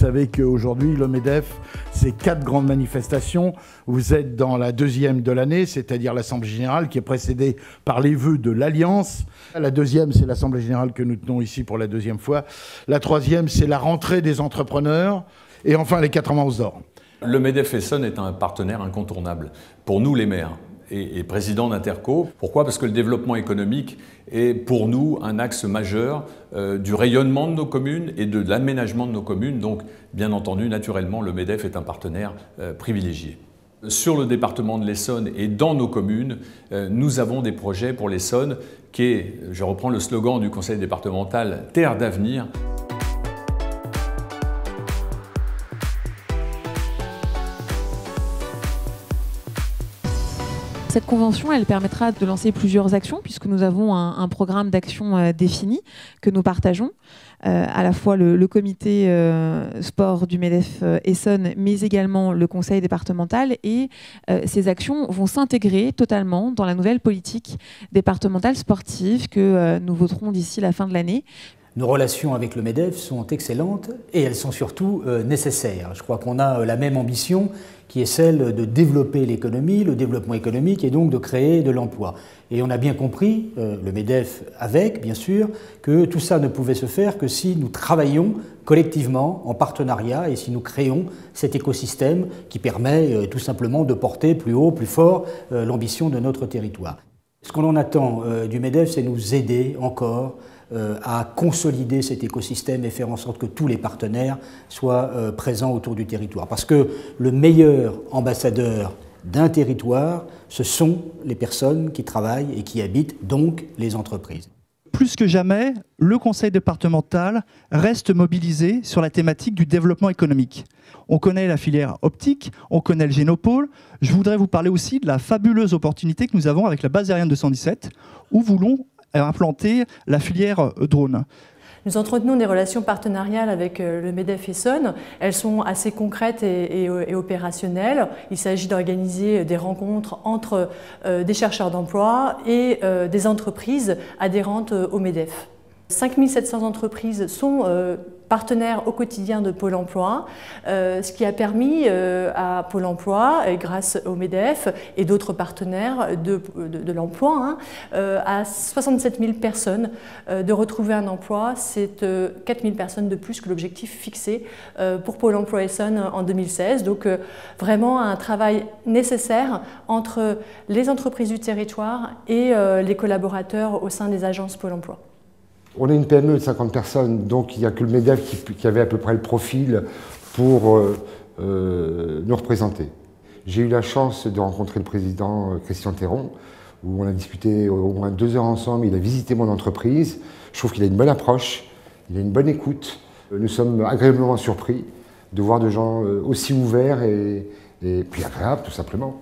savez qu'aujourd'hui, le MEDEF, c'est 4 grandes manifestations. Vous êtes dans la deuxième de l'année, c'est-à-dire l'Assemblée Générale, qui est précédée par les vœux de l'Alliance. La deuxième, c'est l'Assemblée Générale que nous tenons ici pour la deuxième fois. La troisième, c'est la rentrée des entrepreneurs. Et enfin, les 4 Ous d'or. Le MEDEF Essonne est un partenaire incontournable pour nous les maires et président d'Interco. Pourquoi? Parce que le développement économique est pour nous un axe majeur du rayonnement de nos communes et de l'aménagement de nos communes. Donc bien entendu, naturellement, le MEDEF est un partenaire privilégié. Sur le département de l'Essonne et dans nos communes, nous avons des projets pour l'Essonne qui est, je reprends le slogan du conseil départemental, « Terre d'avenir ». Cette convention, elle permettra de lancer plusieurs actions puisque nous avons un programme d'action défini que nous partageons, à la fois le comité sport du MEDEF Essonne, mais également le conseil départemental. Et ces actions vont s'intégrer totalement dans la nouvelle politique départementale sportive que nous voterons d'ici la fin de l'année. Nos relations avec le MEDEF sont excellentes et elles sont surtout nécessaires. Je crois qu'on a la même ambition qui est celle de développer l'économie, le développement économique et donc de créer de l'emploi. Et on a bien compris, le MEDEF avec bien sûr, que tout ça ne pouvait se faire que si nous travaillons collectivement, en partenariat et si nous créons cet écosystème qui permet tout simplement de porter plus haut, plus fort l'ambition de notre territoire. Ce qu'on en attend du MEDEF, c'est nous aider encore à consolider cet écosystème et faire en sorte que tous les partenaires soient présents autour du territoire. Parce que le meilleur ambassadeur d'un territoire, ce sont les personnes qui travaillent et qui habitent, donc les entreprises. Plus que jamais, le conseil départemental reste mobilisé sur la thématique du développement économique. On connaît la filière optique, on connaît le Génopôle. Je voudrais vous parler aussi de la fabuleuse opportunité que nous avons avec la base aérienne 217, où voulons implanter la filière drone. Nous entretenons des relations partenariales avec le MEDEF Essonne. Elles sont assez concrètes et opérationnelles. Il s'agit d'organiser des rencontres entre des chercheurs d'emploi et des entreprises adhérentes au MEDEF. 5700 entreprises sont partenaires au quotidien de Pôle emploi, ce qui a permis à Pôle emploi, et grâce au MEDEF et d'autres partenaires de l'emploi, à 67 000 personnes de retrouver un emploi. C'est 4 000 personnes de plus que l'objectif fixé pour Pôle emploi Essonne en 2016. Donc vraiment un travail nécessaire entre les entreprises du territoire et les collaborateurs au sein des agences Pôle emploi. On est une PME de 50 personnes, donc il n'y a que le MEDEF qui avait à peu près le profil pour nous représenter. J'ai eu la chance de rencontrer le président Christian Théron, où on a discuté au moins 2 heures ensemble. Il a visité mon entreprise. Je trouve qu'il a une bonne approche, il a une bonne écoute. Nous sommes agréablement surpris de voir des gens aussi ouverts et puis agréables, tout simplement.